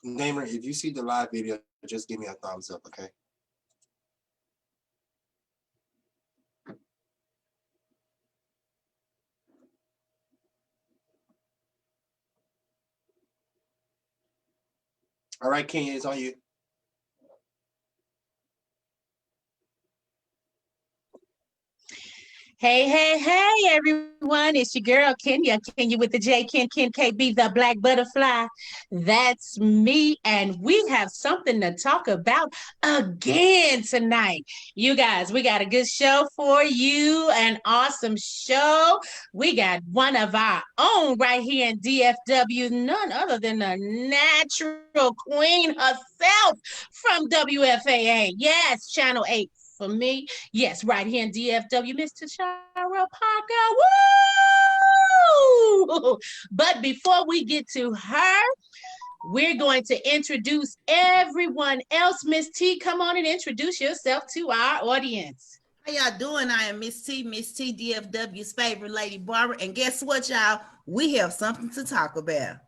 Gamer, if you see the live video, just give me a thumbs up, okay? All right, Kenya, it's on you. Hey, hey, hey, everyone. It's your girl, Kenya with the J, Ken KB, the Black Butterfly. That's me, and we have something to talk about again tonight. You guys, we got a good show for you, an awesome show. We got one of our own right here in DFW, none other than the natural queen herself from WFAA. Yes, Channel 8. For me, yes, right here in DFW, Miss Tashara Parker. Woo! But before we get to her, we're going to introduce everyone else. Miss T, come on and introduce yourself to our audience. How y'all doing? I am Miss T, DFW's favorite lady barber. And guess what, y'all? We have something to talk about.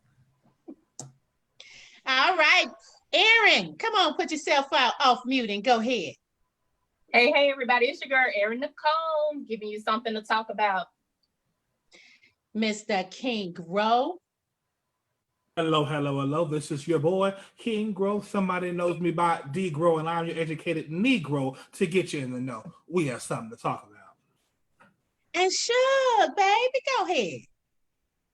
All right. Erin, come on, put yourself out off mute and go ahead. Hey, everybody, it's your girl, Erin Nicole, giving you something to talk about. Mr. King Grow. Hello. This is your boy, King Grow. Somebody knows me by D Grow, and I'm your educated Negro to get you in the know. We have something to talk about. And Shug, baby, go ahead.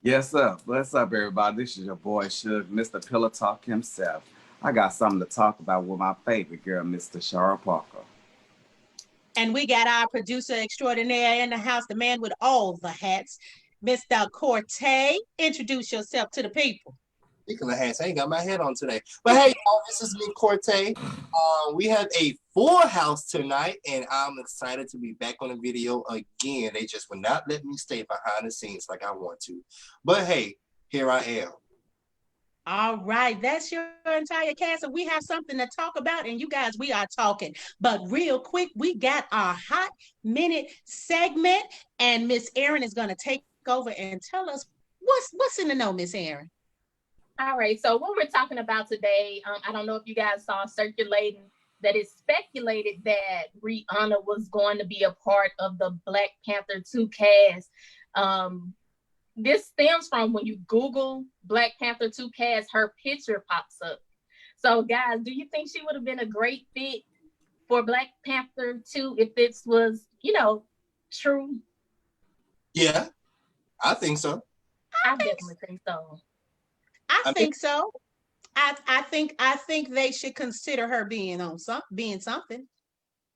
Yes, sir. What's up, everybody? This is your boy, Shug, Mr. Pillow Talk himself. I got something to talk about with my favorite girl, Mr. Tashara Parker. And we got our producer extraordinaire in the house, the man with all the hats, Mr. Corte. Introduce yourself to the people. Speaking of hats, I ain't got my hat on today. But hey, y'all, this is me, Corte. We have a full house tonight, and I'm excited to be back on the video again. They just would not let me stay behind the scenes like I want to. But hey, here I am. All right, that's your entire cast, and we have something to talk about, and you guys, we are talking. But real quick, we got our Hot Minute segment, and Miss Erin is going to take over and tell us what's in the know, Miss Erin. All right, so what we're talking about today, I don't know if you guys saw circulating that it's speculated that Rihanna was going to be a part of the Black Panther 2 cast. This stems from when you Google Black Panther 2 cast, her picture pops up. So guys, do you think she would have been a great fit for Black Panther 2 if this was, true? Yeah, I think so. I definitely think so. I think so. I think they should consider her being something.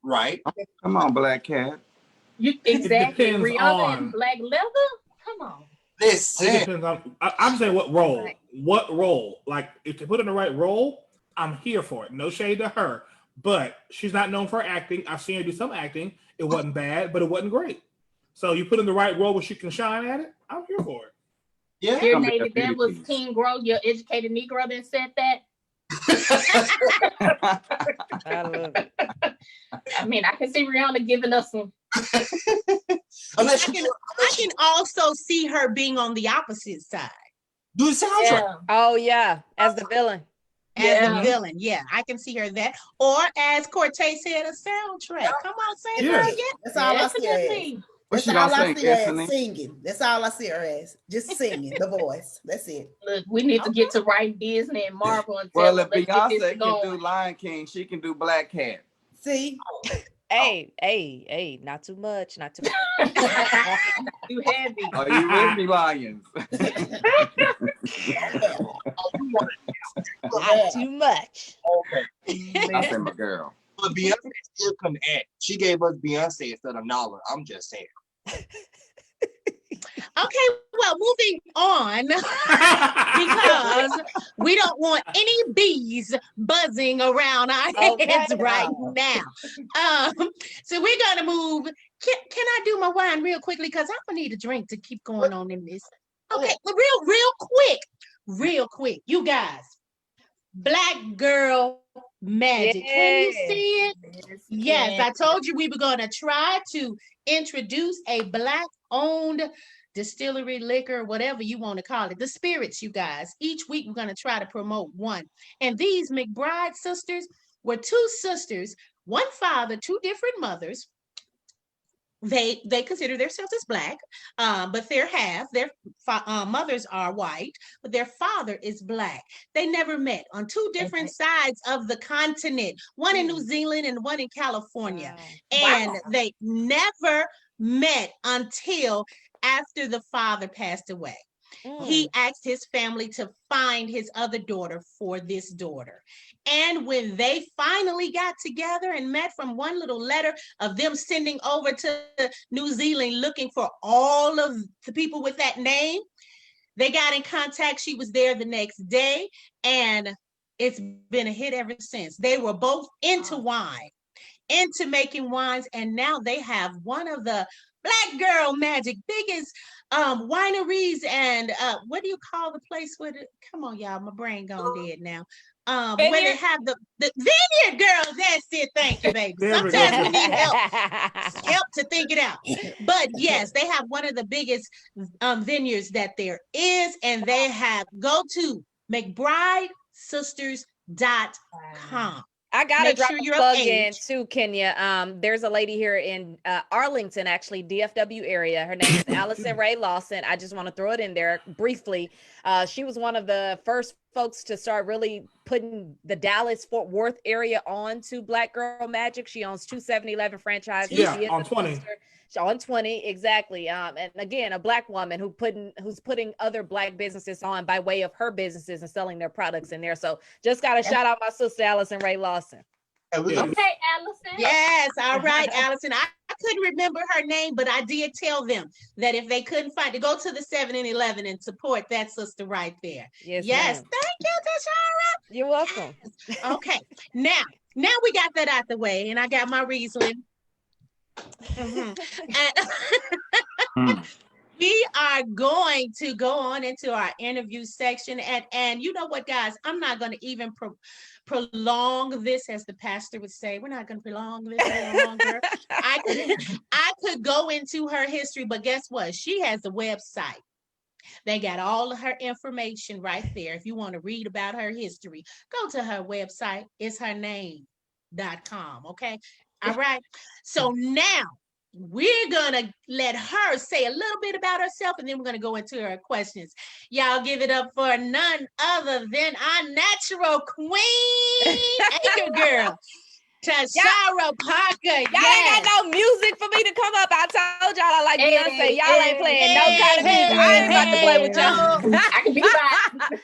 Right. Come on, Black Cat. Exactly. Rihanna and Black Leather? Come on. Listen. It depends on, I'm saying what role. Right. What role? Like, if they put in the right role, I'm here for it. No shade to her. But she's not known for acting. I've seen her do some acting. It wasn't bad, but it wasn't great. So you put in the right role where she can shine at it, I'm here for it. Yeah. Your Navy, that was King Grow, your educated Negro that said that. I love it. I mean, I can see Rihanna giving us some. I can also see her being on the opposite side. Do the soundtrack. Yeah. Oh yeah, as the villain. As the villain, yeah, I can see her that. Or as Corte said, a soundtrack. Come on, say it again. That's all I see. That's all I see her as singing. That's all I see her as. Just singing, the voice. That's it. Look, we need to get to write Disney and Marvel and well, if Beyonce can do Lion King, she can do Black Cat. See? Hey, not too much, not too much. Too heavy. Are you with me, Lions? Not too much. Okay. I say my girl. But Beyonce still couldn't act. She gave us Beyonce instead of Nala. I'm just saying. Okay, well, moving on because we don't want any bees buzzing around our heads right now. So we're gonna move. Can I do my wine real quickly? Because I'm gonna need a drink to keep going on in this. Okay, real quick, you guys. Black Girl Magic. Yes. Can you see it? Yes, I told you we were gonna try to introduce a Black-owned distillery, liquor, whatever you want to call it, the spirits, you guys. Each week we're going to try to promote one. And these McBride sisters were two sisters, one father, two different mothers. They consider themselves as black, but their mothers are white, but their father is black. They never met on two different sides of the continent, one in New Zealand and one in California. And they never met until after the father passed away. He asked his family to find his other daughter for this daughter. And when they finally got together and met from one little letter of them sending over to New Zealand looking for all of the people with that name, they got in contact. She was there the next day, and it's been a hit ever since. They were both into wine, into making wines, and now they have one of the Black Girl Magic biggest wineries and what do you call the place where come on y'all, my brain gone dead now. Where they have the vineyard, girls. That's it. Thank you, baby. Sometimes we need help to think it out. But yes, they have one of the biggest vineyards that there is, and they have go to McBrideSisters.com. I gotta drop a plug in age. too, Kenya. There's a lady here in Arlington, actually, DFW area. Her name is Allison Ray Lawson. I just want to throw it in there briefly. She was one of the first folks to start really putting the Dallas-Fort Worth area on to Black Girl Magic. She owns 2 7-Eleven franchises. Yeah, on 20. On 20, exactly. And again, a Black woman who's putting other Black businesses on by way of her businesses and selling their products in there. So just got to shout out my sister, Allison Ray Lawson. Okay, Allison. Yes, all right, Allison. I couldn't remember her name, but I did tell them that if they couldn't find to go to the 7-Eleven and support that sister right there. Yes. Thank you, Tashara. You're welcome. Yes. Okay, now we got that out the way, and I got my Riesling. We are going to go on into our interview section, and you know what, guys, I'm not going to even prolong this, as the pastor would say. We're not going to prolong this any longer. I could go into her history, but guess what? She has a website. They got all of her information right there. If you want to read about her history, go to her website. It's her name.com. Okay. All right. So now we're going to let her say a little bit about herself, and then we're going to go into her questions. Y'all give it up for none other than our natural queen, anchor girl, Tashara Parker. Y'all ain't got no music for me to come up. I told y'all I like Beyonce. Y'all ain't playing no kind of music. I ain't about to play with y'all. I can be fine.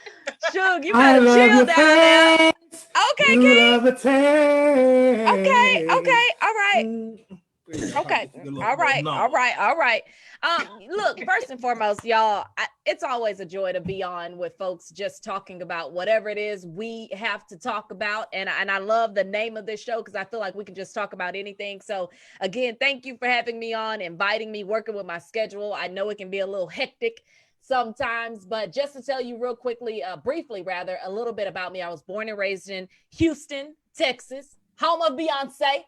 Shug, you better chill down there. Okay, King. Okay. All right. Okay. All right. Look, first and foremost, y'all, it's always a joy to be on with folks just talking about whatever it is we have to talk about. And I love the name of this show because I feel like we can just talk about anything. So again, thank you for having me on, inviting me, working with my schedule. I know it can be a little hectic sometimes, but just to tell you real quickly, briefly rather, a little bit about me. I was born and raised in Houston, Texas, home of Beyonce.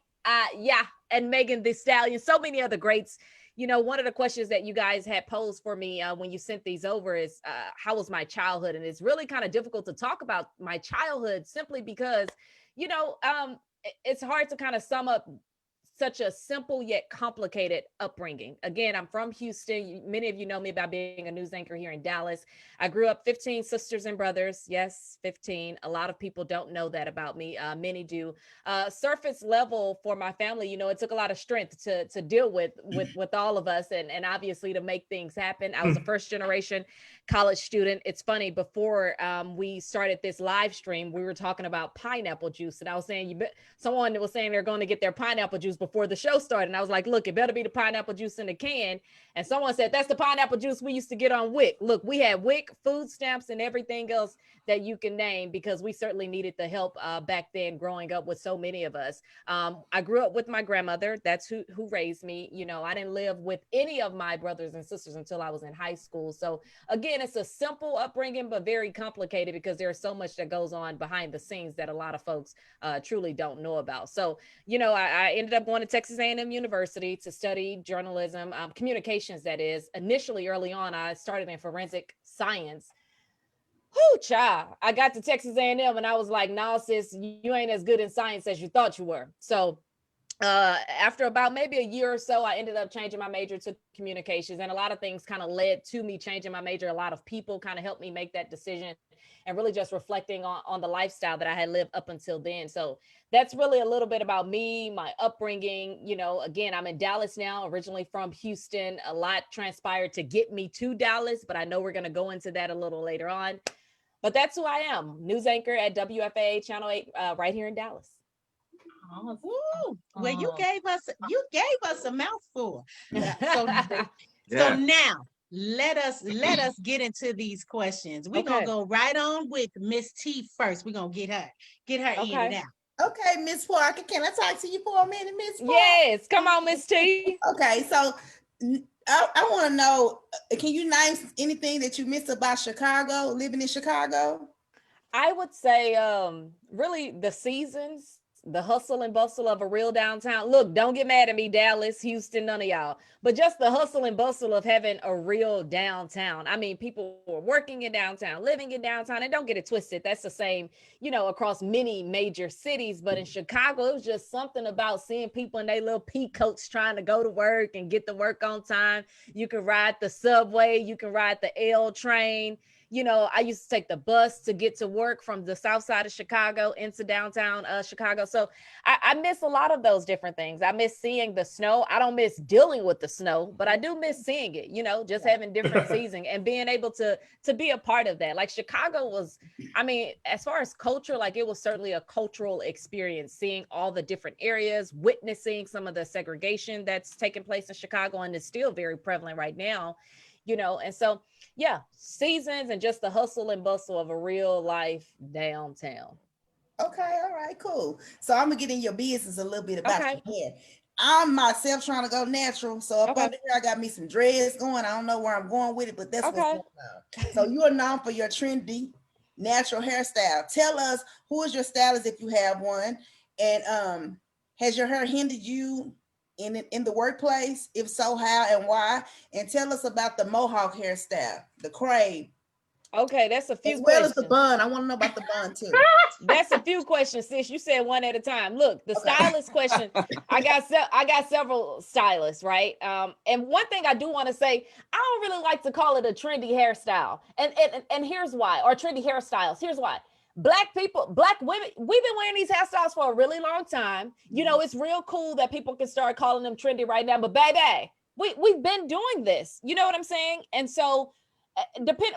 And Megan Thee Stallion, so many other greats. You know, one of the questions that you guys had posed for me when you sent these over is how was my childhood? And it's really kind of difficult to talk about my childhood simply because, you know, it's hard to kind of sum up such a simple yet complicated upbringing. Again, I'm from Houston. Many of you know me by being a news anchor here in Dallas. I grew up 15 sisters and brothers. Yes, 15. A lot of people don't know that about me. Many do. Surface level for my family, you know, it took a lot of strength to deal with all of us and obviously to make things happen. I was a first generation college student. It's funny, before we started this live stream, we were talking about pineapple juice, and I was saying, someone was saying they're going to get their pineapple juice before the show started, and I was like, look, it better be the pineapple juice in the can. And someone said, that's the pineapple juice we used to get on WIC. Look, we had WIC, food stamps, and everything else that you can name, because we certainly needed the help back then, growing up with so many of us. I grew up with my grandmother. That's who raised me. You know, I didn't live with any of my brothers and sisters until I was in high school. So again, it's a simple upbringing, but very complicated because there's so much that goes on behind the scenes that a lot of folks truly don't know about. So, you know, I ended up going going to Texas A&M University to study journalism, communications, that is. Initially, early on, I started in forensic science. Whoo, child. I got to Texas A&M and I was like, nah, sis, you ain't as good in science as you thought you were. So after about maybe a year or so, I ended up changing my major to communications, and a lot of things kind of led to me changing my major. A lot of people kind of helped me make that decision, and really just reflecting on the lifestyle that I had lived up until then. So that's really a little bit about me, my upbringing. You know, again, I'm in Dallas now, originally from Houston. A lot transpired to get me to Dallas, but I know we're going to go into that a little later on. But that's who I am, news anchor at WFAA Channel 8 right here in Dallas. Ooh, well, you gave us a mouthful. So now let us get into these questions. We're gonna go right on with Miss T first. We're gonna get her in and out. Okay, Miss Parker, can I talk to you for a minute, Miss Parker? Yes, come on, Miss T. Okay, so I want to know, can you name anything that you miss about Chicago, living in Chicago? I would say really the seasons, the hustle and bustle of a real downtown. Look, don't get mad at me, Dallas, Houston, none of y'all, but just the hustle and bustle of having a real downtown. I mean, people were working in downtown, living in downtown, and don't get it twisted. That's the same, you know, across many major cities. But in Chicago, it was just something about seeing people in their little peacoats trying to go to work and get to work on time. You can ride the subway, you can ride the L train. You know, I used to take the bus to get to work from the south side of Chicago into downtown Chicago. So I miss a lot of those different things. I miss seeing the snow. I don't miss dealing with the snow, but I do miss seeing it, you know, just having different seasons and being able to be a part of that. Like Chicago was, I mean, as far as culture, like it was certainly a cultural experience, seeing all the different areas, witnessing some of the segregation that's taking place in Chicago and is still very prevalent right now. You know, and so, yeah, seasons and just the hustle and bustle of a real life downtown. Okay, all right, cool. So I'm gonna get in your business a little bit about your hair. I'm myself trying to go natural. So up under here, I got me some dreads going. I don't know where I'm going with it, but that's what's going on. So you are known for your trendy natural hairstyle. Tell us, who is your stylist if you have one? And has your hair hindered you in the workplace? If so, how and why? And tell us about the mohawk hairstyle, the crave. Okay, that's a few as well questions. as the bun. I want to know about the bun too. That's a few questions, sis. You said one at a time. Look, the stylist question. I got several stylists, right? And one thing I do want to say, I don't really like to call it a trendy hairstyle, and here's why, or trendy hairstyles. Here's why. Black people, Black women, we've been wearing these hairstyles for a really long time. You know, it's real cool that people can start calling them trendy right now, but baby, we've been doing this. You know what I'm saying? And so, coming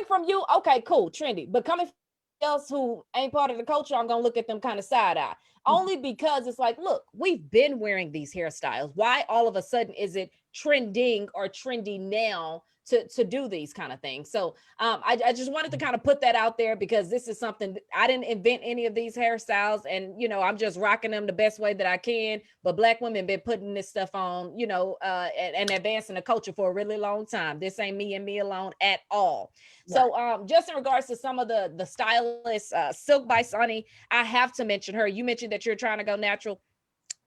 from you, okay, cool, trendy. But coming from else who ain't part of the culture, I'm gonna look at them kind of side eye. Only because it's like, look, we've been wearing these hairstyles. Why all of a sudden is it trending or trendy now to do these kind of things? So I just wanted to kind of put that out there, because this is something, I didn't invent any of these hairstyles, and you know, I'm just rocking them the best way that I can. But Black women been putting this stuff on, you know, and advancing the culture for a really long time. This ain't me and me alone at all. Right. So just in regards to some of the stylists, Silk by Sunny, I have to mention her. You mentioned that you're trying to go natural.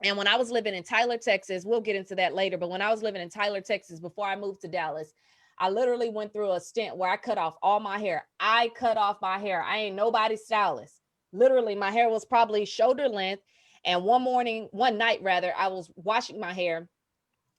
And when I was living in Tyler, Texas, we'll get into that later, but when I was living in Tyler, Texas, before I moved to Dallas, I literally went through a stint where I cut off all my hair. I cut off my hair. I ain't nobody's stylist. Literally, my hair was probably shoulder length. And one night, I was washing my hair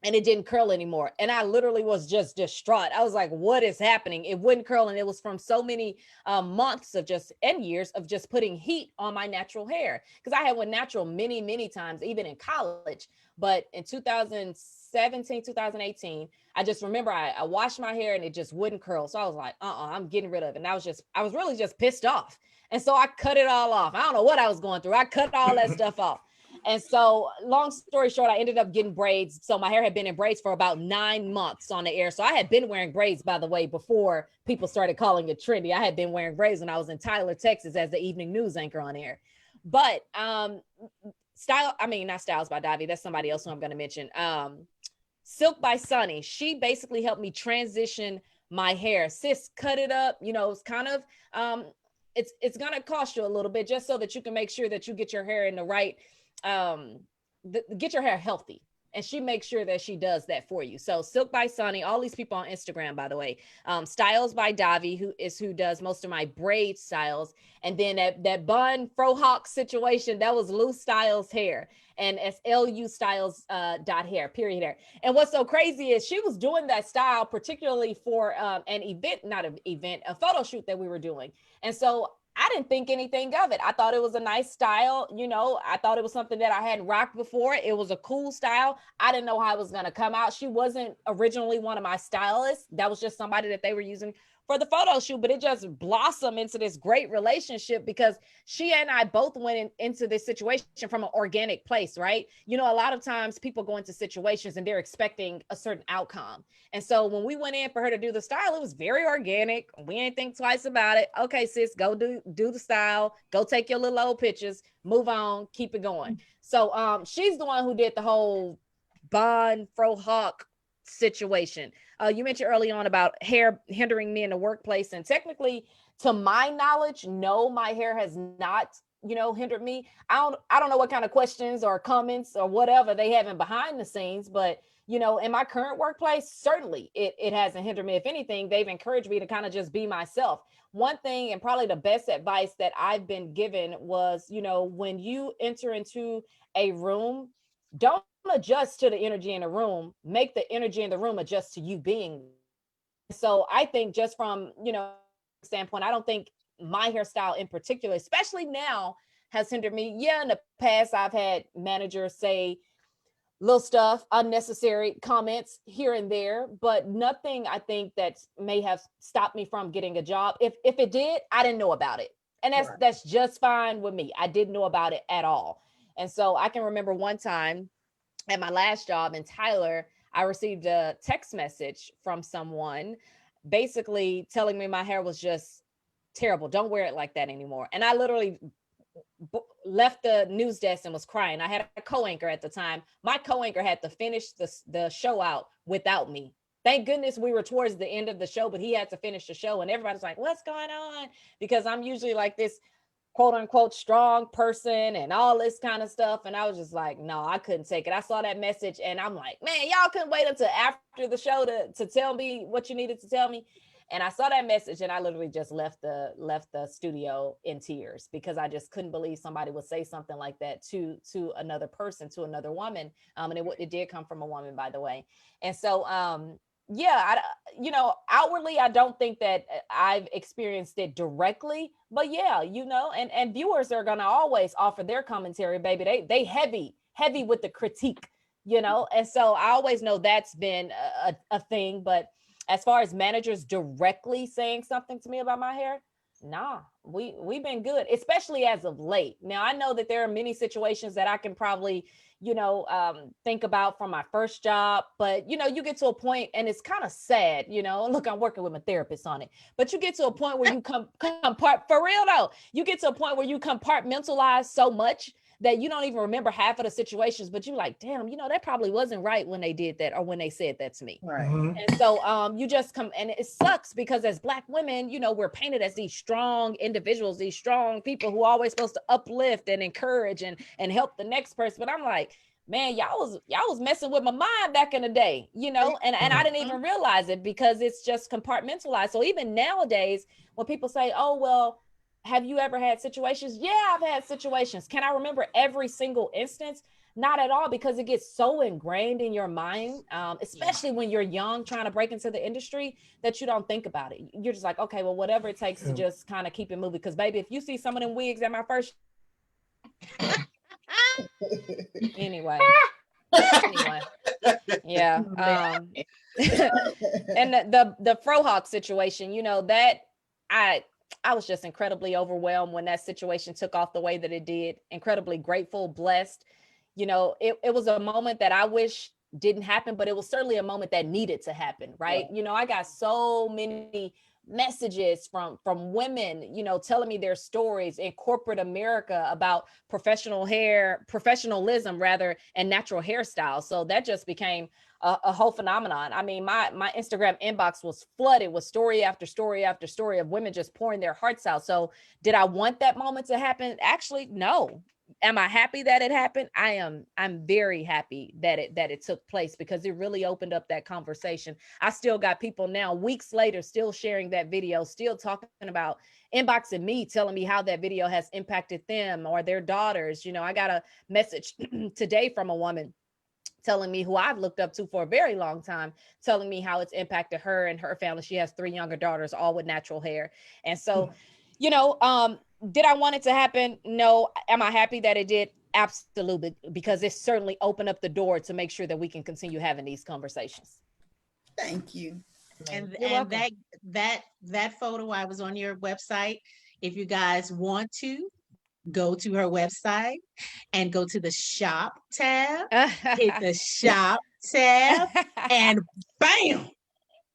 and it didn't curl anymore. And I literally was just distraught. I was like, what is happening? It wouldn't curl. And it was from so many months of and years of just putting heat on my natural hair. Because I had went natural many, many times, even in college. But in 2017, 2018, I just remember I washed my hair and it just wouldn't curl. So I was like, I'm getting rid of it. And I was really just pissed off. And so I cut it all off. I don't know what I was going through. I cut all that stuff off. And so long story short, I ended up getting braids. So my hair had been in braids for about 9 months on the air. So I had been wearing braids, by the way, before people started calling it trendy. I had been wearing braids when I was in Tyler, Texas as the evening news anchor on air. But not Styles by Davi. That's somebody else who I'm going to mention. Silk by Sunny. She basically helped me transition my hair. Sis, cut it up. You know, it's kind of, it's going to cost you a little bit just so that you can make sure that you get your hair in the right get your hair healthy. And she makes sure that she does that for you. So Silk by Sunny, all these people on Instagram, by the way. Styles by Davi, who does most of my braid styles. And then that bun frohawk situation, that was Lou Styles hair. And it's LU Styles .hair, period hair. And what's so crazy is she was doing that style, particularly for a photo shoot that we were doing. And so I didn't think anything of it. I thought it was a nice style. You know, I thought it was something that I hadn't rocked before. It was a cool style. I didn't know how it was going to come out. She wasn't originally one of my stylists. That was just somebody that they were using for the photo shoot, but it just blossomed into this great relationship because she and I both went into this situation from an organic place, right? You know, a lot of times people go into situations and they're expecting a certain outcome. And so when we went in for her to do the style, it was very organic. We ain't think twice about it. Okay, sis, go do the style, go take your little old pictures, move on, keep it going. So she's the one who did the whole bun frohawk situation. You mentioned early on about hair hindering me in the workplace, and technically, to my knowledge, no, my hair has not, hindered me. I don't know what kind of questions or comments or whatever they have in behind the scenes, but in my current workplace, certainly it hasn't hindered me. If anything, they've encouraged me to kind of just be myself. One thing, and probably the best advice that I've been given was, when you enter into a room, don't adjust to the energy in the room, make the energy in the room adjust to you being. So I think just from, standpoint, I don't think my hairstyle in particular, especially now, has hindered me. Yeah, in the past, I've had managers say little stuff, unnecessary comments here and there, but nothing I think that may have stopped me from getting a job. If it did, I didn't know about it. And that's just fine with me. I didn't know about it at all. And so I can remember one time at my last job in Tyler, I received a text message from someone basically telling me my hair was just terrible. Don't wear it like that anymore. And I literally left the news desk and was crying. I had a co-anchor at the time. My co-anchor had to finish the show out without me. Thank goodness we were towards the end of the show, but he had to finish the show. And everybody's like, what's going on? Because I'm usually like this quote unquote strong person and all this kind of stuff. And I was just like, no, I couldn't take it. I saw that message and I'm like, man, y'all couldn't wait until after the show to tell me what you needed to tell me. And I saw that message and I literally just left the studio in tears because I just couldn't believe somebody would say something like that to another person, to another woman. And it did come from a woman, by the way. And so, outwardly, I don't think that I've experienced it directly, but yeah, and viewers are going to always offer their commentary, baby. They heavy with the critique, and so I always know that's been a thing. But as far as managers directly saying something to me about my hair, nah, we've been good, especially as of late. Now, I know that there are many situations that I can probably think about from my first job, but you get to a point and it's kind of sad, look, I'm working with my therapist on it, but you get to a point where you for real though, you get to a point where you compartmentalize so much that you don't even remember half of the situations, but you're like, damn, that probably wasn't right when they did that or when they said that to me. Right. Mm-hmm. And so you just come, and it sucks because as Black women, we're painted as these strong individuals, these strong people who are always supposed to uplift and encourage and help the next person. But I'm like, man, y'all was messing with my mind back in the day, and I didn't even realize it because it's just compartmentalized. So even nowadays, when people say, oh, well, have you ever had situations? Yeah, I've had situations. Can I remember every single instance? Not at all, because it gets so ingrained in your mind, especially when you're young, trying to break into the industry, that you don't think about it. You're just like, okay, well, whatever it takes to just kind of keep it moving. Because baby, if you see some of them wigs at my first anyway, yeah. And the frohawk situation, that I was just incredibly overwhelmed when that situation took off the way that it did. Incredibly grateful, blessed. It was a moment that I wish didn't happen, but it was certainly a moment that needed to happen, right? Yeah. I got so many messages from women, telling me their stories in corporate America about professionalism rather, and natural hairstyles. So that just became a whole phenomenon. I mean, my Instagram inbox was flooded with story after story after story of women just pouring their hearts out. So did I want that moment to happen? Actually, no. am I happy that it happened? I'm very happy that it took place, because it really opened up that conversation. I still got people now, weeks later, still sharing that video, still talking about, inboxing me, telling me how that video has impacted them or their daughters. You know, I got a message today from a woman telling me, who I've looked up to for a very long time, telling me how it's impacted her and her family. She has 3 younger daughters, all with natural hair. And so, you know, did I want it to happen? No. Am I happy that it did? Absolutely, because it certainly opened up the door to make sure that we can continue having these conversations. Thank you. And that photo, I was on your website. If you guys want to go to her website and go to the shop tab, hit the shop tab, and bam,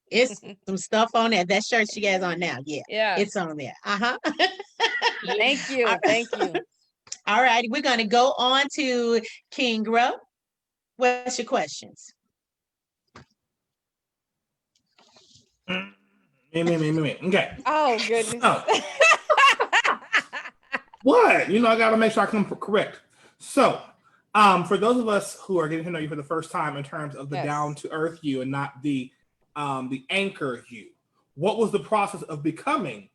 it's some stuff on there. That shirt she has on now, yeah, it's on there. Thank you. Thank you. All right, we're going to go on to Kingra. What's your questions? Me. Okay. Oh, goodness. So, what? You know, I got to make sure I come correct. So, for those of us who are getting to know you for the first time in terms of the down to earth you and not the anchor you, what was the process of becoming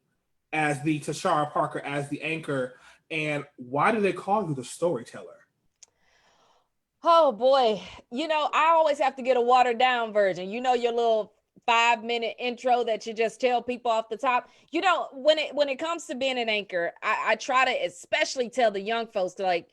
as the Tashara Parker, as the anchor, and why do they call you the storyteller? Oh boy, you know, I always have to get a watered down version. You know, your little 5-minute intro that you just tell people off the top. You know, when it comes to being an anchor, I try to especially tell the young folks to, like,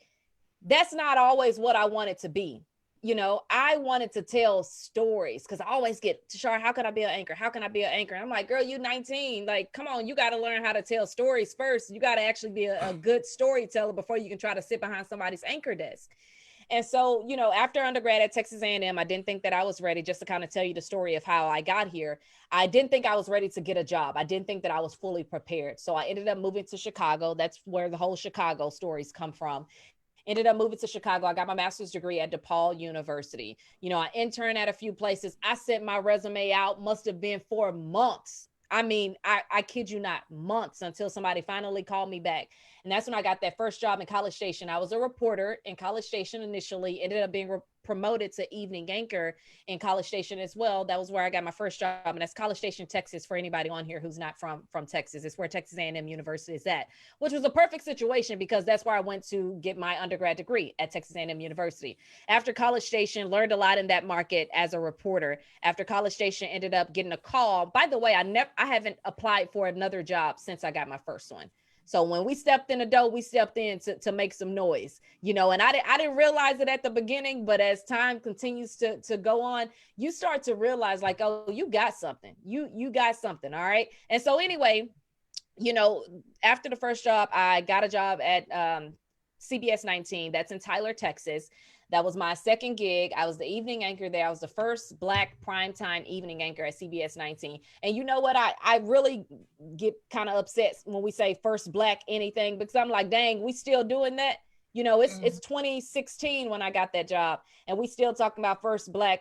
that's not always what I want it to be. You know, I wanted to tell stories, because I always get, Tashara, how can I be an anchor? How can I be an anchor? I'm like, girl, you 19. Like, come on, you got to learn how to tell stories first. You got to actually be a good storyteller before you can try to sit behind somebody's anchor desk. And so, you know, after undergrad at Texas A&M, I didn't think that I was ready. Just to kind of tell you the story of how I got here, I didn't think I was ready to get a job. I didn't think that I was fully prepared. So I ended up moving to Chicago. That's where the whole Chicago stories come from. Ended up moving to Chicago. I got my master's degree at DePaul University. You know, I interned at a few places. I sent my resume out, must have been for months. I mean, I kid you not, months, until somebody finally called me back. And that's when I got that first job in College Station. I was a reporter in College Station initially, ended up being promoted to evening anchor in College Station as well. That was where I got my first job. And that's College Station, Texas, for anybody on here who's not from Texas. It's where Texas A&M University is at, which was a perfect situation because that's where I went to get my undergrad degree, at Texas A&M University. After College Station, learned a lot in that market as a reporter. After College Station, ended up getting a call. By the way, I haven't applied for another job since I got my first one. So when we stepped in the door, we stepped in to make some noise, you know, and I didn't realize it at the beginning, but as time continues to go on, you start to realize, like, oh, you got something, you got something. All right. And so anyway, you know, after the first job, I got a job at CBS 19. That's in Tyler, Texas. That was my second gig. I was the evening anchor there. I was the first Black primetime evening anchor at CBS 19. And you know what? I really get kind of upset when we say first Black anything, because I'm like, dang, we still doing that? You know, it's 2016 when I got that job, and we still talking about first Black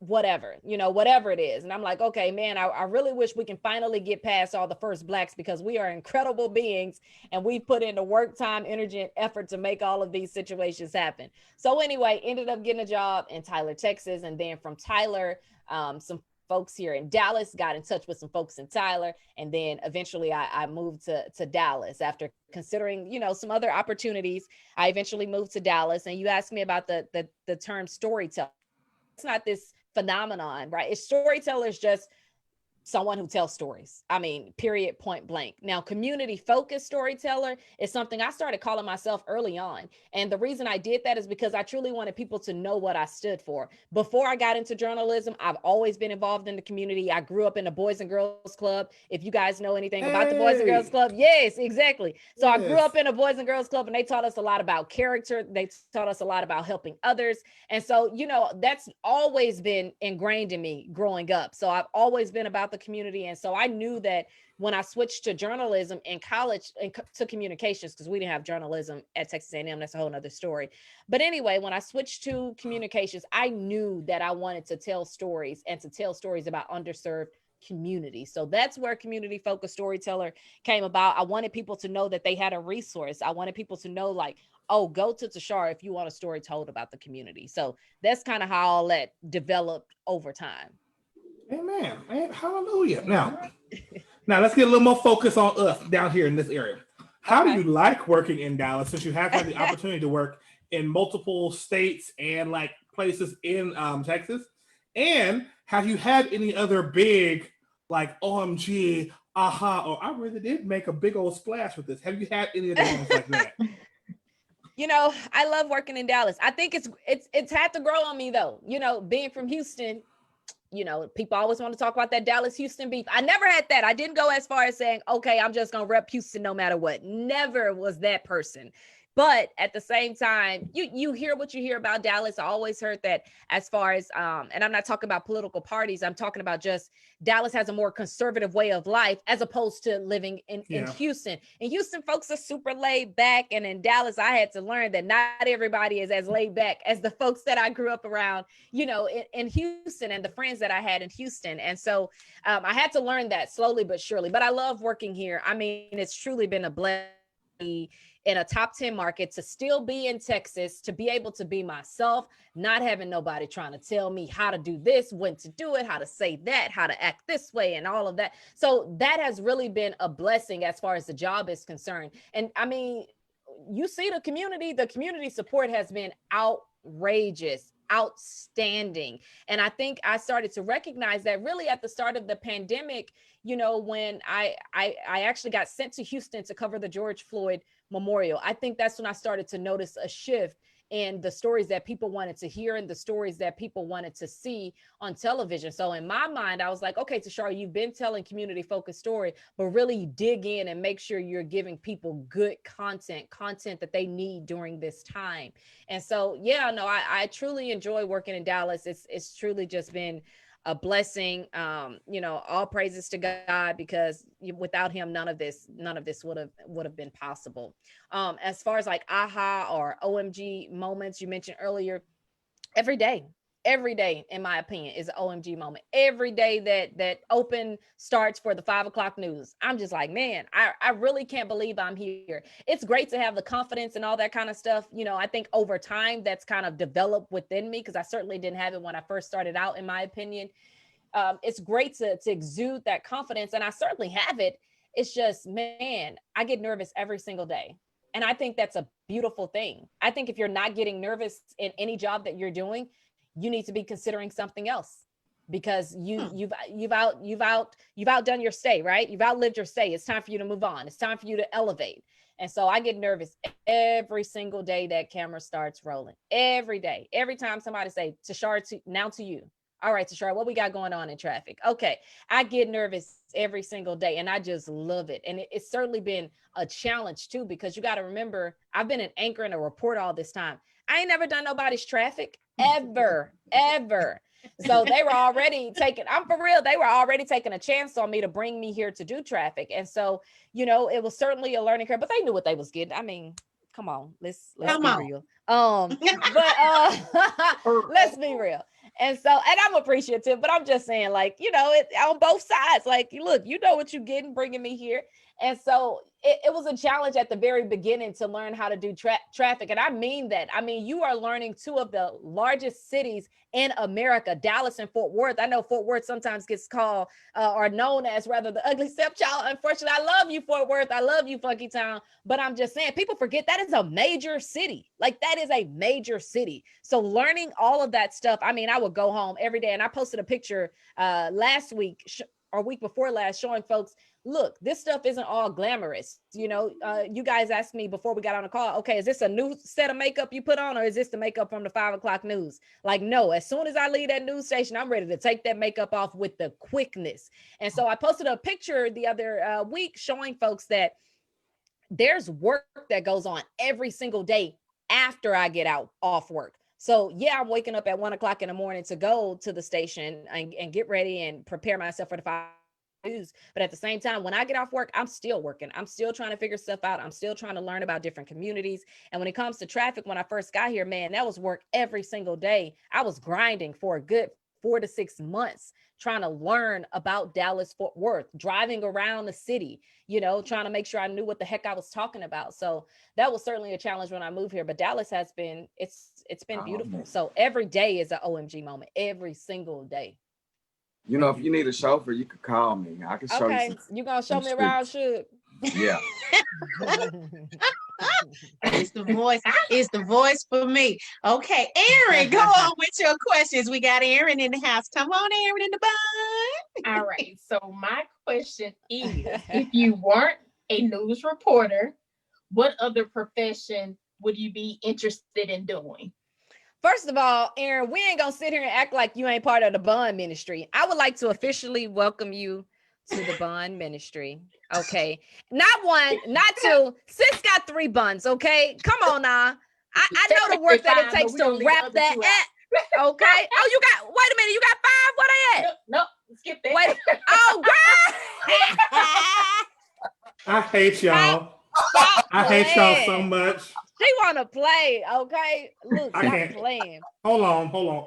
whatever, you know, whatever it is. And I'm like, okay, man, I really wish we can finally get past all the first Blacks, because we are incredible beings and we put in the work, time, energy, and effort to make all of these situations happen. So anyway, ended up getting a job in Tyler, Texas. And then from Tyler, some folks here in Dallas got in touch with some folks in Tyler. And then eventually I moved to Dallas after considering, you know, some other opportunities. I eventually moved to Dallas. And you asked me about the term storyteller. It's not this phenomenon, right? It's storytellers, just someone who tells stories. I mean, period, point blank. Now, community focused storyteller is something I started calling myself early on. And the reason I did that is because I truly wanted people to know what I stood for. Before I got into journalism, I've always been involved in the community. I grew up in the Boys and Girls Club. If you guys know anything about the Boys and Girls Club, yes, exactly. So I grew up in a Boys and Girls Club, and they taught us a lot about character. They taught us a lot about helping others. And so, you know, that's always been ingrained in me growing up. So I've always been about the community. And so I knew that when I switched to journalism in college and to communications, because we didn't have journalism at Texas A&M, that's a whole nother story. But anyway, when I switched to communications, I knew that I wanted to tell stories, and to tell stories about underserved community. So that's where community focused storyteller came about. I wanted people to know that they had a resource. I wanted people to know, like, oh, go to Tashara if you want a story told about the community. So that's kind of how all that developed over time. Amen. Hallelujah. Now let's get a little more focus on us down here in this area. How do you like working in Dallas, since you have had the opportunity to work in multiple states and like places in Texas? And have you had any other big like OMG, aha, or I really did make a big old splash with this? Have you had any of the moments like that? You know, I love working in Dallas. I think it's had to grow on me though. You know, being from Houston, you know, people always want to talk about that Dallas-Houston beef. I never had that. I didn't go as far as saying, okay, I'm just going to rep Houston no matter what. Never was that person. But at the same time, you hear what you hear about Dallas. I always heard that as far as, and I'm not talking about political parties. I'm talking about just Dallas has a more conservative way of life as opposed to living in Houston. In Houston, folks are super laid back. And in Dallas, I had to learn that not everybody is as laid back as the folks that I grew up around, you know, in Houston and the friends that I had in Houston. And so I had to learn that slowly but surely. But I love working here. I mean, it's truly been a blessing in a top 10 market, to still be in Texas, to be able to be myself, not having nobody trying to tell me how to do this, when to do it, how to say that, how to act this way, and all of that. So that has really been a blessing as far as the job is concerned. And I mean, you see the community support has been outrageous, outstanding. And I think I started to recognize that really at the start of the pandemic, you know, when I actually got sent to Houston to cover the George Floyd Memorial. I think that's when I started to notice a shift in the stories that people wanted to hear and the stories that people wanted to see on television. So in my mind, I was like, okay, Tashara, you've been telling community focused story, but really dig in and make sure you're giving people good content that they need during this time. And so, yeah, no, I truly enjoy working in Dallas. It's truly just been a blessing. You know, all praises to God, because without him, none of this would have been possible. As far as like aha or OMG moments you mentioned earlier, every day, in my opinion, is an OMG moment. Every day that open starts for the 5 o'clock news, I'm just like, man, I really can't believe I'm here. It's great to have the confidence and all that kind of stuff. You know, I think over time that's kind of developed within me, because I certainly didn't have it when I first started out, in my opinion. It's great to exude that confidence, and I certainly have it. It's just, man, I get nervous every single day. And I think that's a beautiful thing. I think if you're not getting nervous in any job that you're doing, you need to be considering something else, because you've outdone your stay, right? You've outlived your stay. It's time for you to move on. It's time for you to elevate. And so I get nervous every single day that camera starts rolling. Every day, every time somebody say, Tashara, now to you. All right, Tashara, what we got going on in traffic? Okay, I get nervous every single day, and I just love it. And it's certainly been a challenge too, because you got to remember, I've been an anchor and a reporter all this time. I ain't never done nobody's traffic ever. So they were already I'm for real, they were already taking a chance on me to bring me here to do traffic. And so, you know, it was certainly a learning curve, but they knew what they was getting. I mean, come on, let's be real. Let's be real. And so, and I'm appreciative, but I'm just saying, like, you know, it on both sides, like, look, you know what you're getting, bringing me here. And so it was a challenge at the very beginning to learn how to do traffic. And I mean that. I mean, you are learning two of the largest cities in America, Dallas and Fort Worth. I know Fort Worth sometimes gets called or known as rather the ugly stepchild. Unfortunately, I love you, Fort Worth. I love you, Funky Town. But I'm just saying, people forget that is a major city. Like, that is a major city. So learning all of that stuff, I mean, I would go home every day. And I posted a picture last week or week before last showing folks, look, this stuff isn't all glamorous. You know, you guys asked me before we got on the call, okay, is this a new set of makeup you put on, or is this the makeup from the 5 o'clock news? Like, no, as soon as I leave that news station, I'm ready to take that makeup off with the quickness. And so I posted a picture the other week showing folks that there's work that goes on every single day after I get out off work. So yeah, I'm waking up at 1 o'clock in the morning to go to the station and get ready and prepare myself for the 5 news. But at the same time, when I get off work, I'm still working. I'm still trying to figure stuff out. I'm still trying to learn about different communities. And when it comes to traffic, when I first got here, man, that was work every single day. I was grinding for a good 4 to 6 months trying to learn about Dallas Fort Worth, driving around the city, you know, trying to make sure I knew what the heck I was talking about. So that was certainly a challenge when I moved here, but Dallas has been, it's been beautiful. So every day is an OMG moment, every single day. You know, if you need a chauffeur, you could call me. I can show you. Okay, you gonna show me around, Suge? Yeah. It's the voice. It's the voice for me. Okay, Aaron, go on with your questions. We got Aaron in the house. Come on, Aaron in the bun. All right. So my question is, if you weren't a news reporter, what other profession would you be interested in doing? First of all, Aaron, we ain't gonna sit here and act like you ain't part of the bun ministry. I would like to officially welcome you to the bun ministry. Okay, not one, not two. Sis got 3 buns. Okay, come on now. I know the work that it takes to wrap that at. Okay. Oh, you got. Wait a minute. You got 5. What are they at? No, skip that. Wait. Oh, girl. I hate y'all. I hate y'all so much. She wanna play. Okay, look, stop playing. Hold on.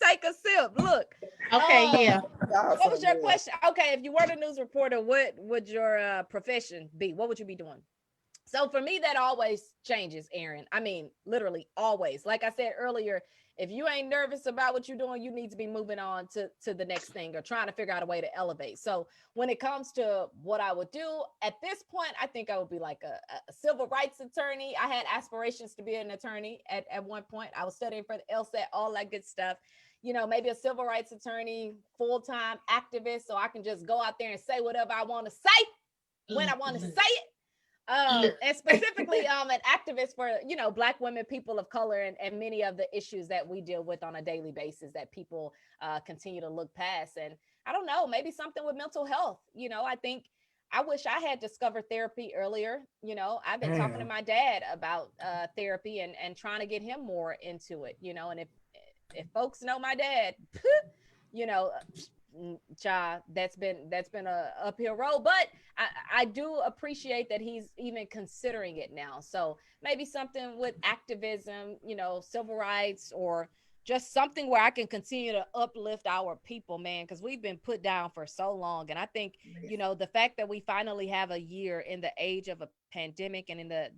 Take a sip. Look. Okay, yeah. What was your question? Okay, if you were the news reporter, what would your profession be? What would you be doing? So for me, that always changes, Aaron. I mean, literally always. Like I said earlier, if you ain't nervous about what you're doing, you need to be moving on to the next thing or trying to figure out a way to elevate. So when it comes to what I would do at this point, I think I would be like a civil rights attorney. I had aspirations to be an attorney at one point. I was studying for the LSAT, all that good stuff. You know, maybe a civil rights attorney, full-time activist, so I can just go out there and say whatever I want to say when I want to say it. And specifically an activist for, you know, Black women, people of color, and many of the issues that we deal with on a daily basis that people continue to look past. And I don't know, maybe something with mental health. You know, I wish I had discovered therapy earlier. You know, I've been talking to my dad about therapy and trying to get him more into it, you know. And if folks know my dad, you know, that's been a uphill road, but I do appreciate that he's even considering it now. So maybe something with activism, you know, civil rights, or just something where I can continue to uplift our people, man, because we've been put down for so long. And I think, you know, the fact that we finally have a year in the age of a pandemic and in the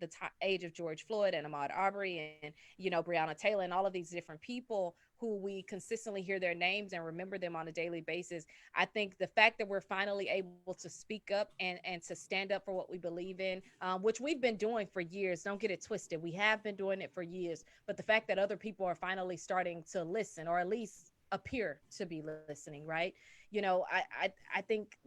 age of George Floyd and Ahmaud Arbery and, you know, Breonna Taylor and all of these different people who we consistently hear their names and remember them on a daily basis. I think the fact that we're finally able to speak up and to stand up for what we believe in, which we've been doing for years, don't get it twisted. We have been doing it for years, but the fact that other people are finally starting to listen, or at least appear to be listening, right? You know, I think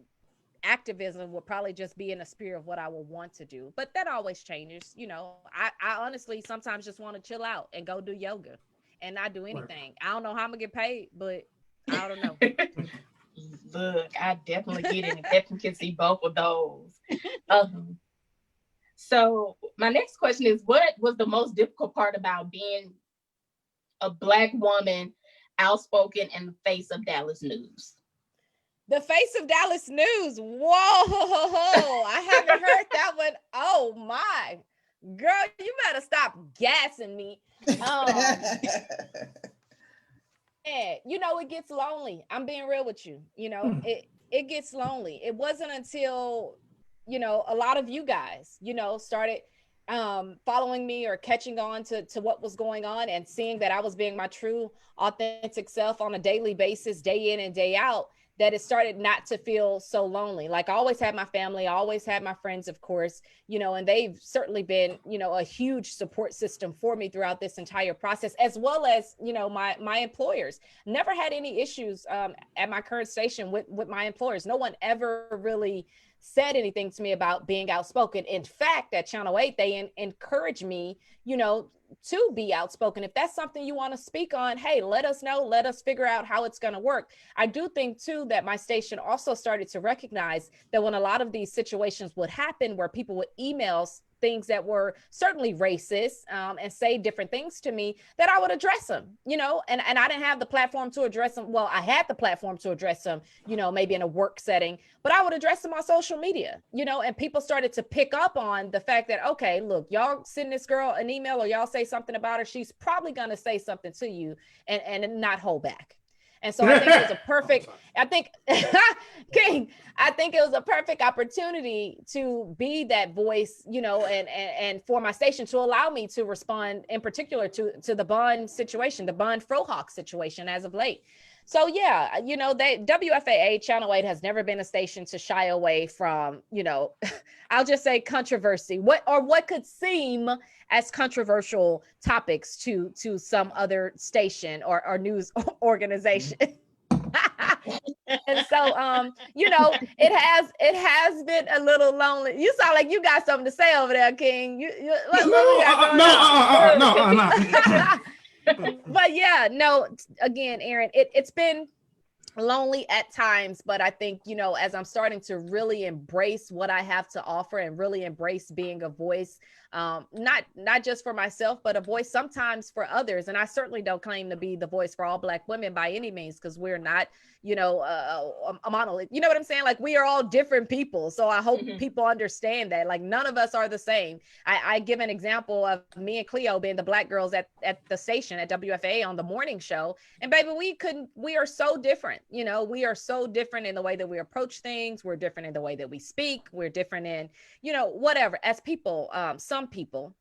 activism will probably just be in the spirit of what I will want to do, but that always changes. You know, I honestly sometimes just want to chill out and go do yoga and not do anything. I don't know how I'm gonna get paid, but I don't know. Look, I definitely get it. Definitely can see both of those. So my next question is, what was the most difficult part about being a Black woman, outspoken, in the face of Dallas news? The face of Dallas news. Whoa, I haven't heard that one. Oh my. Girl, you better stop gassing me. Yeah, you know, it gets lonely. I'm being real with you. You know, it gets lonely. It wasn't until, you know, a lot of you guys, you know, started following me or catching on to what was going on and seeing that I was being my true, authentic self on a daily basis, day in and day out, that it started not to feel so lonely. Like I always had my family, I always had my friends, of course, you know, and they've certainly been, you know, a huge support system for me throughout this entire process, as well as, you know, my employers. Never had any issues at my current station with my employers. No one ever really said anything to me about being outspoken. In fact, at Channel 8, they encouraged me, you know, to be outspoken. If that's something you want to speak on, hey, let us know. Let us figure out how it's going to work. I do think too that my station also started to recognize that when a lot of these situations would happen where people would email things that were certainly racist, and say different things to me, that I would address them, you know, and I didn't have the platform to address them. Well, I had the platform to address them, you know, maybe in a work setting, but I would address them on social media, you know, and people started to pick up on the fact that, okay, look, y'all send this girl an email or y'all say something about her, she's probably going to say something to you and not hold back. And so I think it was a perfect, I think, King, I think it was a perfect opportunity to be that voice, you know, and for my station to allow me to respond in particular to the Bond situation, the Bond Frohawk situation as of late. So yeah, you know, WFAA Channel 8 has never been a station to shy away from, you know, I'll just say controversy, what could seem as controversial topics to some other station or news organization. And so you know, it has been a little lonely. You sound like you got something to say over there, King. No. But yeah, no, again, Aaron, it's been lonely at times, but I think, you know, as I'm starting to really embrace what I have to offer and really embrace being a voice, not just for myself, but a voice sometimes for others. And I certainly don't claim to be the voice for all Black women by any means, because we're not, you know, a monolith. You know what I'm saying? Like, we are all different people. So I hope people understand that, like, none of us are the same. I give an example of me and Cleo being the Black girls at the station at WFA on the morning show. And baby, we are so different. You know, we are so different in the way that we approach things. We're different in the way that we speak. We're different in, you know, whatever. As people, some people,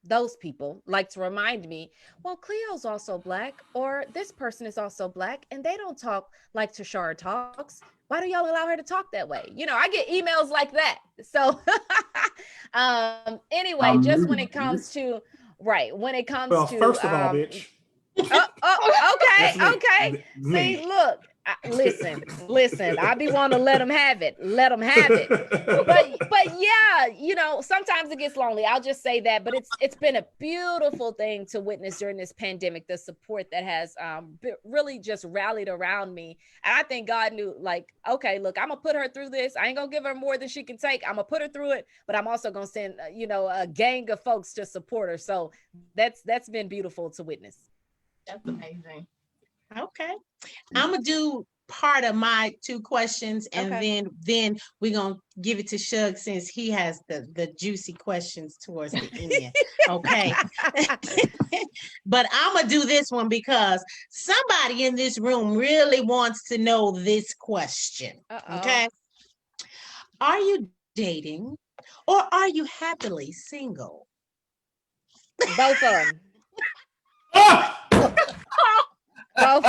those people like to remind me, well, Cleo's also Black, or this person is also Black, and they don't talk like Tashara talks. Why do y'all allow her to talk that way? You know, I get emails like that. So anyway, just when it comes to, right, when it comes to, first of all, bitch. Okay. See, look, listen, I be wanting to let them have it. But yeah, you know, sometimes it gets lonely. I'll just say that, but it's been a beautiful thing to witness during this pandemic, the support that has really just rallied around me. And I think God knew, like, okay, look, I'm gonna put her through this. I ain't gonna give her more than she can take. I'm gonna put her through it, but I'm also gonna send, you know, a gang of folks to support her. So that's been beautiful to witness. That's amazing. Okay. I'm gonna do part of my 2 questions, and then we're gonna give it to Shug, since he has the juicy questions towards the end. Okay. But I'm gonna do this one because somebody in this room really wants to know this question. Okay. Are you dating, or are you happily single? Both of them. Both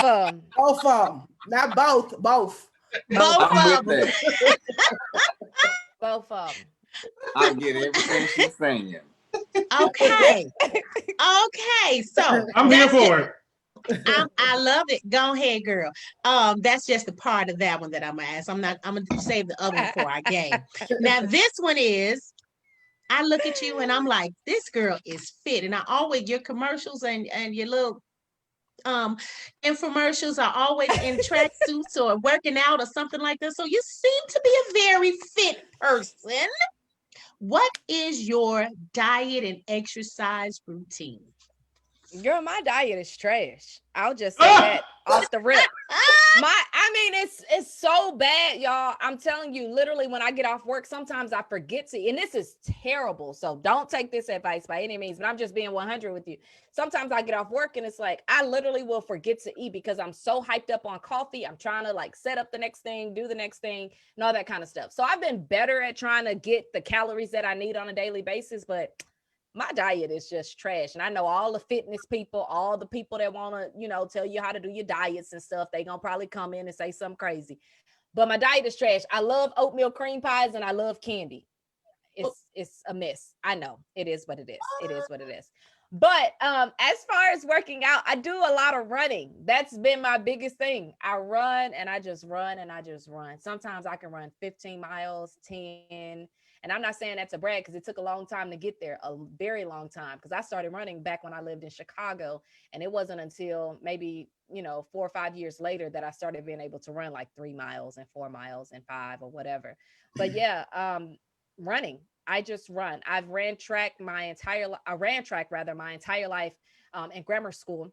of them. Not both. Both I'm with them. that. Both of them. I get everything she's saying. Okay. So I'm here for it. I love it. Go ahead, girl. That's just a part of that one that I'm gonna ask. I'm gonna save the other one for our game. Now, this one is, I look at you and I'm like, this girl is fit. And I always, your commercials and your little infomercials are always in tracksuits or working out or something like that. So you seem to be a very fit person. What is your diet and exercise routine? Girl, my diet is trash. I'll just say that off the rip. I mean, it's so bad, y'all. I'm telling you, literally, when I get off work, sometimes I forget to, and this is terrible. So don't take this advice by any means, but I'm just being 100 with you. Sometimes I get off work and it's like, I literally will forget to eat because I'm so hyped up on coffee. I'm trying to like set up the next thing, do the next thing, and all that kind of stuff. So I've been better at trying to get the calories that I need on a daily basis, but my diet is just trash. And I know all the fitness people, all the people that want to, you know, tell you how to do your diets and stuff, they gonna probably come in and say something crazy. But my diet is trash. I love oatmeal cream pies and I love candy. It's a mess. I know. It is what it is. It is what it is. But as far as working out, I do a lot of running. That's been my biggest thing. I run and I just run and I just run. Sometimes I can run 15 miles, 10. And I'm not saying that to brag because it took a long time to get there, a very long time. Because I started running back when I lived in Chicago. And it wasn't until maybe, 4 or 5 years later that I started being able to run like 3 miles and 4 miles and 5 or whatever. But yeah, running. I just run. I ran track my entire life in grammar school.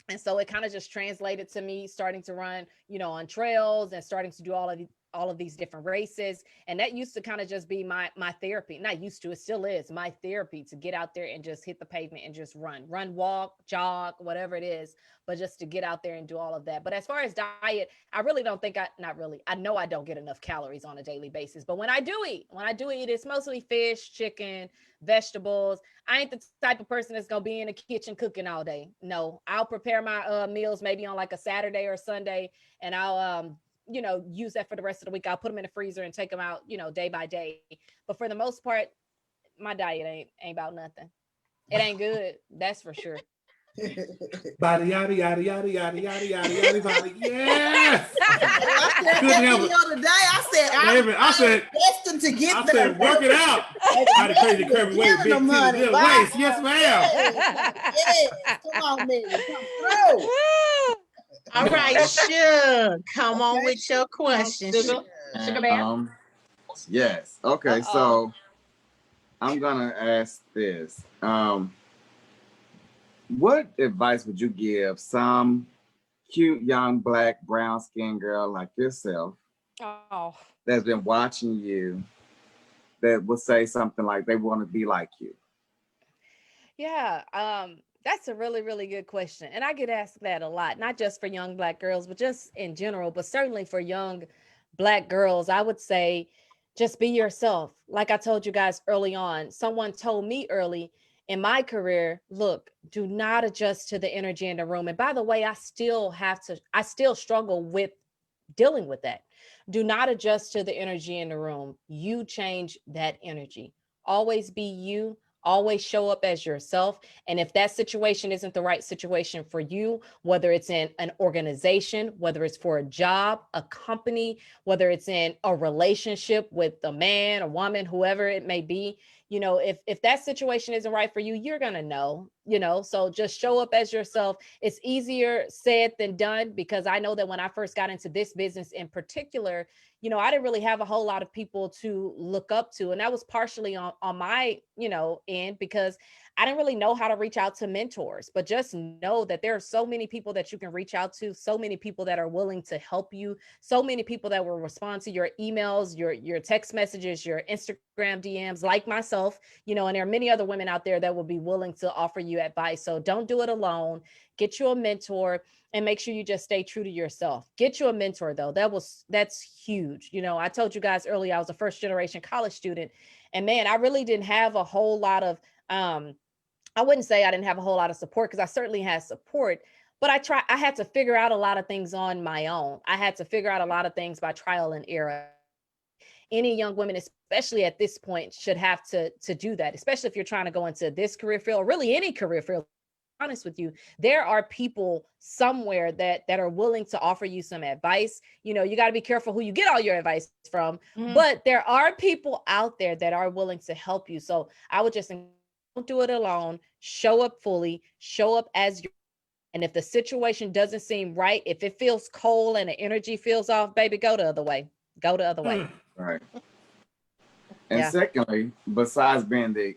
And so it kind of just translated to me starting to run, on trails and starting to do all of these different races. And that used to kind of just be my therapy. Not used to, it still is my therapy, to get out there and just hit the pavement and just run, walk, jog, whatever it is, but just to get out there and do all of that. But as far as diet, I really don't think I know I don't get enough calories on a daily basis. But when I do eat, it's mostly fish, chicken, vegetables. I ain't the type of person that's gonna be in the kitchen cooking all day. No, I'll prepare my meals maybe on like a Saturday or Sunday, and I'll use that for the rest of the week. I'll put them in the freezer and take them out, day by day. But for the most part, my diet ain't about nothing. It ain't good, that's for sure. Body yada yada yada yada yada yada yada body. Yes. Good help. Today I said destined to get I said work it out. Body crazy curvy waist, big titties, little waist. Yes, ma'am. Yes. Come on, man. Come through. All right, Suge, come on with your question. Sugar Bear. Yes. Okay. So I'm gonna ask this. What advice would you give some cute young black brown skinned girl like yourself that's been watching you that will say something like they want to be like you? Yeah, that's a really, really good question. And I get asked that a lot, not just for young black girls, but just in general, but certainly for young black girls. I would say just be yourself. Like I told you guys early on, someone told me early in my career, look, do not adjust to the energy in the room. And by the way, I still struggle with dealing with that. Do not adjust to the energy in the room. You change that energy. Always be you. Always show up as yourself. And if that situation isn't the right situation for you, whether it's in an organization, whether it's for a job, a company, whether it's in a relationship with a man, a woman, whoever it may be, if that situation isn't right for you, you're going to know, so just show up as yourself. It's easier said than done, because I know that when I first got into this business in particular, I didn't really have a whole lot of people to look up to. And that was partially on my, end, because I didn't really know how to reach out to mentors. But just know that there are so many people that you can reach out to, so many people that are willing to help you, so many people that will respond to your emails, your text messages, your Instagram DMs, like myself, and there are many other women out there that will be willing to offer you advice. So don't do it alone. Get you a mentor. And make sure you just stay true to yourself. Get you a mentor, though. That's huge. I told you guys earlier, I was a first generation college student, and man, I really didn't have a whole lot of, I wouldn't say I didn't have a whole lot of support, because I certainly had support, but I had to figure out a lot of things on my own. I had to figure out a lot of things by trial and error. Any young women, especially at this point, should have to do that, especially if you're trying to go into this career field, or really any career field. Honest with you, there are people somewhere that are willing to offer you some advice. You got to be careful who you get all your advice from, but there are people out there that are willing to help you. So I would just don't do it alone. Show up fully, show up as you. And if the situation doesn't seem right, if it feels cold and the energy feels off, baby, go the other way. Go the other way. Right. And secondly, besides being the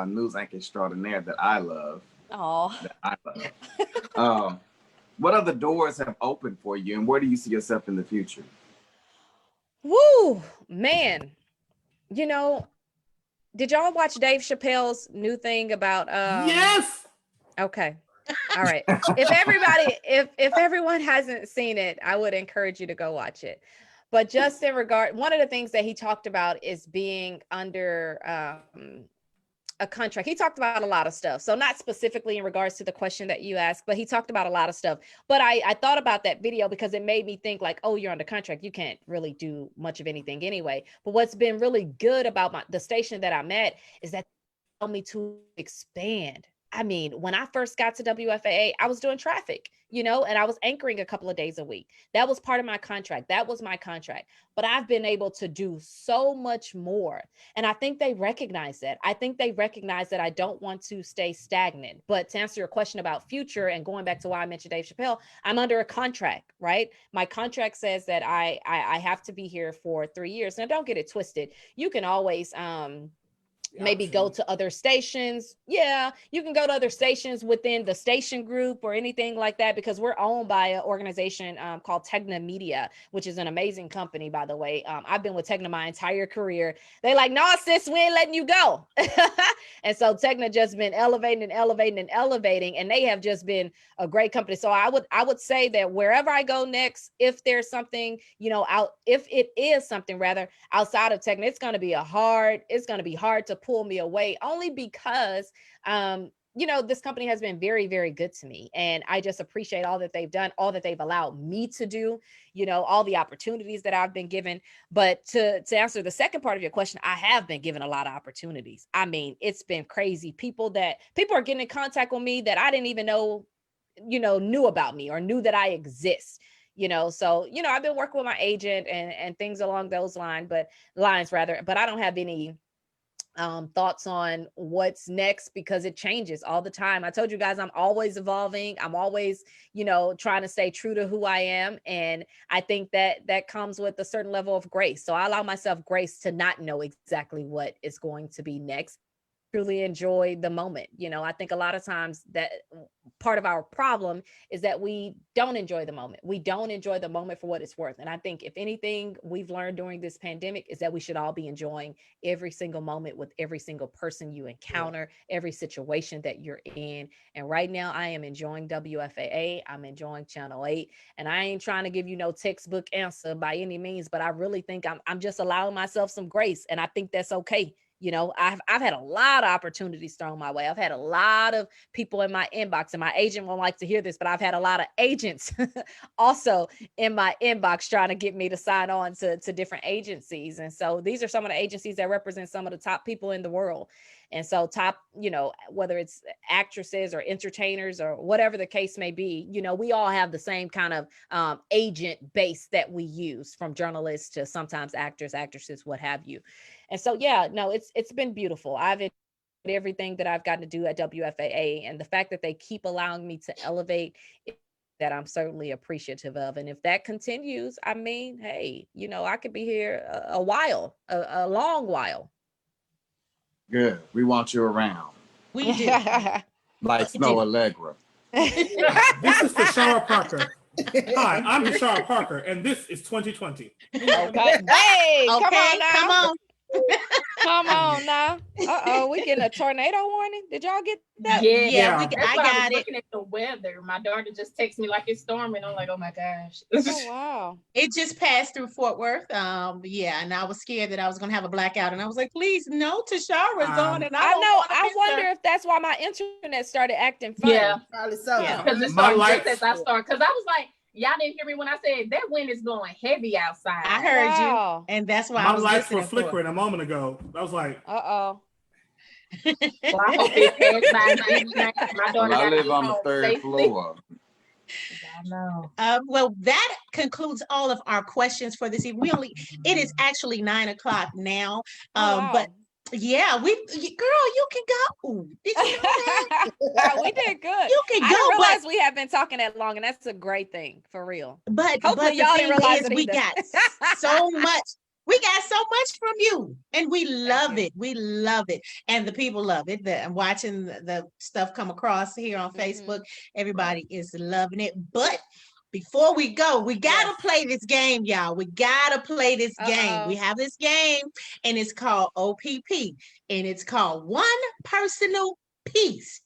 news anchor extraordinaire that I love, what other doors have opened for you, and where do you see yourself in the future? Woo, man. Did y'all watch Dave Chappelle's new thing about Yes. Okay. All right. If everyone hasn't seen it, I would encourage you to go watch it. But just in regard, one of the things that he talked about is being under a contract. He talked about a lot of stuff. So not specifically in regards to the question that you asked, but he talked about a lot of stuff. But I thought about that video because it made me think like, oh, you're under contract. You can't really do much of anything anyway. But what's been really good about the station that I'm at is that they allowed me to expand. I mean, when I first got to WFAA, I was doing traffic, and I was anchoring a couple of days a week. That was part of my contract. That was my contract. But I've been able to do so much more. And I think they recognize that. I think they recognize that I don't want to stay stagnant. But to answer your question about future and going back to why I mentioned Dave Chappelle, I'm under a contract, right? My contract says that I have to be here for 3 years. Now, don't get it twisted. You can always, maybe go to other stations. Yeah, you can go to other stations within the station group or anything like that, because we're owned by an organization called Tegna Media, which is an amazing company, by the way. I've been with Tegna my entire career. They like, no, sis, we ain't letting you go. And so Tegna just been elevating and elevating and elevating, and they have just been a great company. So I would say that wherever I go next, if there's something, if it is something rather outside of Tegna, it's going to be hard to pull me away, only because this company has been very, very good to me, and I just appreciate all that they've done, all that they've allowed me to do, all the opportunities that I've been given. But to answer the second part of your question, I have been given a lot of opportunities. I mean, it's been crazy. People are getting in contact with me that I didn't even know knew about me or knew that I exist. So I've been working with my agent and things along those lines, but I don't have any thoughts on what's next, because it changes all the time. I told you guys, I'm always evolving. I'm always, trying to stay true to who I am. And I think that comes with a certain level of grace. So I allow myself grace to not know exactly what is going to be next. Truly enjoy the moment. I think a lot of times that part of our problem is that we don't enjoy the moment. We don't enjoy the moment for what it's worth. And I think if anything we've learned during this pandemic is that we should all be enjoying every single moment with every single person you encounter, every situation that you're in. And right now I am enjoying WFAA. I'm enjoying Channel 8. And I ain't trying to give you no textbook answer by any means, but I really think I'm just allowing myself some grace. And I think that's okay. I've had a lot of opportunities thrown my way. I've had a lot of people in my inbox, and my agent won't like to hear this, but I've had a lot of agents also in my inbox trying to get me to sign on to different agencies. And so these are some of the agencies that represent some of the top people in the world. And so top, whether it's actresses or entertainers or whatever the case may be, we all have the same kind of agent base that we use, from journalists to sometimes actors, actresses, what have you. And so, it's been beautiful. I've enjoyed everything that I've gotten to do at WFAA, and the fact that they keep allowing me to elevate, that I'm certainly appreciative of. And if that continues, I mean, hey, I could be here a while, a long while. Good. We want you around. We do. Like Snow Allegra. This is Tashara Parker. Hi, I'm Tashara Parker, and this is 2020. Okay. Hey, okay, come on. Come on now. We getting a tornado warning. Did y'all get that? Yeah. I got it. Looking at the weather. My daughter just texted me like it's storming. I'm like, oh my gosh. Oh wow. It just passed through Fort Worth. And I was scared that I was gonna have a blackout, and I was like, please, no, Tashara's on, and I know. I wonder if that's why my internet started acting funny. Yeah, probably so. Because it started just as I started. Because I was like, y'all didn't hear me when I said that wind is blowing heavy outside. I heard you, and that's why my lights were flickering a moment ago. I was like, Well, I hope it passed by. My daughter I live on the third floor. I know. Well, that concludes all of our questions for this evening. It is actually 9:00 now. But yeah, girl, you can go. Did you know that? We did good. You can go. I didn't realize we have been talking that long, and that's a great thing, for real. But hopefully y'all didn't realize we got so much. We got so much from you, and we love it. We love it, and the people love it. I'm watching the stuff come across here on Facebook. Everybody is loving it. But before we go, we gotta play this game, y'all. We gotta play this game. We have this game, and it's called OPP, and it's called One Personal Piece.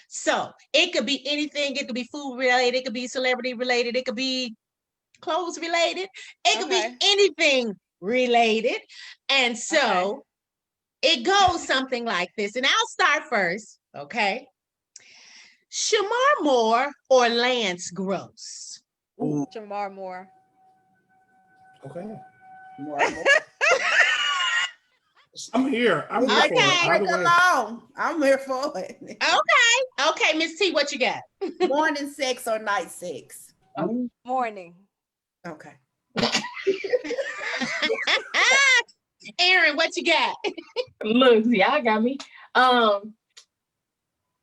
So it could be anything. It could be food related. It could be celebrity related. It could be clothes related. It could be anything related. And so it goes something like this. And I'll start first. Okay. Shamar Moore or Lance Gross? Shamar Moore. Okay. I'm here. I'm here for it. I'm here for it. Okay, Miss T, what you got? Morning sex or night sex? Morning. Okay. Aaron, what you got? Look, y'all got me.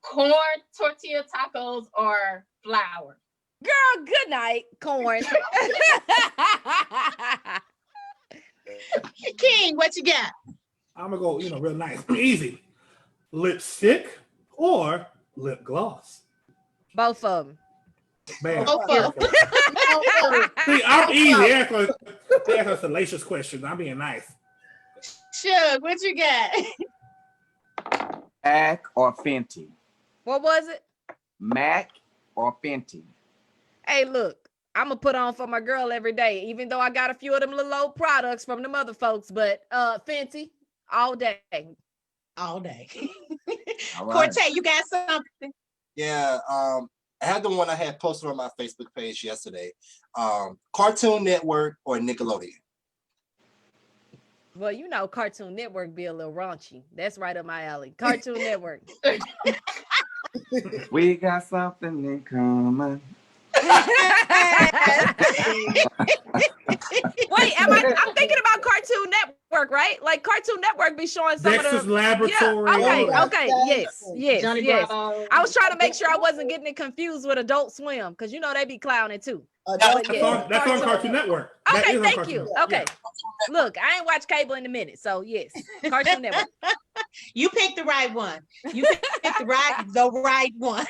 Corn tortilla tacos or flour? Girl, good night, corn. King, what you got? I'm gonna go, real nice, easy. Lipstick or lip gloss? Both of them. Man, Okay. see, I'm easy. They ask us salacious questions. I'm being nice. Suge, what you got? Mac or Fenty? What was it? Mac or Fenty? Hey, look, I'm gonna put on for my girl every day, even though I got a few of them little old products from them other folks, but Fenty all day. All day. All right. Cortez, you got something? Yeah, I had the one I had posted on my Facebook page yesterday. Cartoon Network or Nickelodeon? Well, Cartoon Network be a little raunchy. That's right up my alley. Cartoon Network. We got something in common. Wait, I'm thinking about Cartoon Network, right? Like Cartoon Network be showing some Dexter's of the Laboratory. Yeah, okay, yes. Johnny Yes. Bravo. I was trying to make sure I wasn't getting it confused with Adult Swim, because they be clowning too. That's on Cartoon Network. Okay, thank you. Okay. Look, I ain't watched cable in a minute, so yes, Cartoon Network. You picked the right one. You picked the right one.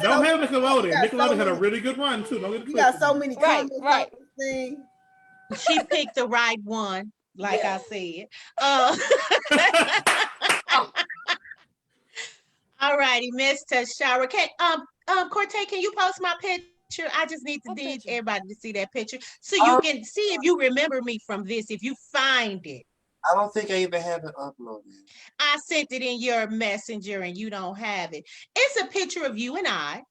Don't have Nickelodeon. Nickelodeon had a really good run too. You got so many comments right. on this thing. She picked the right one, like I said. All righty, Miss Tashara. Cortez, can you post my picture? I just need everybody to see that picture so you can see if you remember me from this, if you find it. I don't think I even have it uploaded. I sent it in your messenger and you don't have it. It's a picture of you and I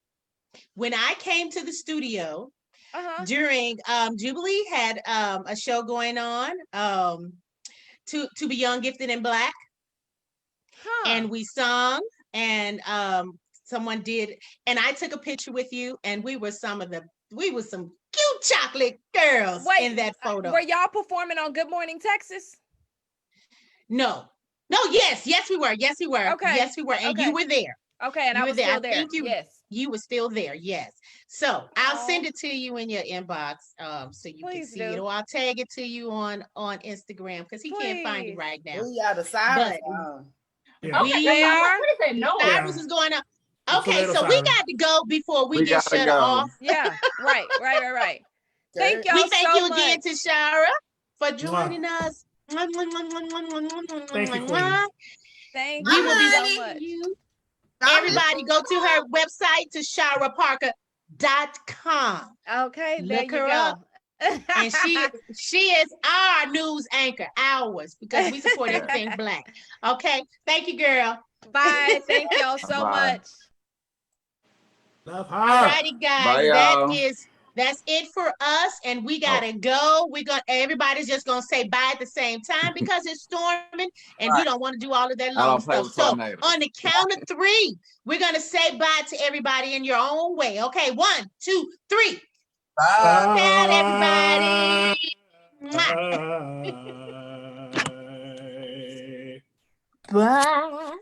when I came to the studio during Jubilee had a show going on, to be young, gifted, and black, and we sung, and someone did, and I took a picture with you, and we were some cute chocolate girls in that photo. Were y'all performing on Good Morning Texas? No, yes we were. Okay. Yes, we were, and you were there. Okay, and I was still there. Yes. You were still there, yes. So I'll send it to you in your inbox, so you can see it, or I'll tag it to you on Instagram, because he can't find it right now. We are the Cyrus. Okay, they are. What is that? No, Cyrus is going up. Okay, so we got to go before we get shut off. Yeah, right. Thank y'all. We thank so you much again, Tashara, for joining us. Thank you, Thank we you will be so waiting much. for you. Everybody go to her website, TasharaParker.com. Okay, there Look you her go. up. And she is our news anchor, ours, because we support everything black. Okay, thank you, girl. Bye. Thank y'all so much. Love her. All righty, guys. Bye, y'all. That's it for us, and we gotta go. Everybody's just gonna say bye at the same time because it's storming, and we don't want to do all of that long stuff. So on the count of 3, we're gonna say bye to everybody in your own way. Okay, 1, 2, 3. Bye. Bye, everybody. Bye. Bye.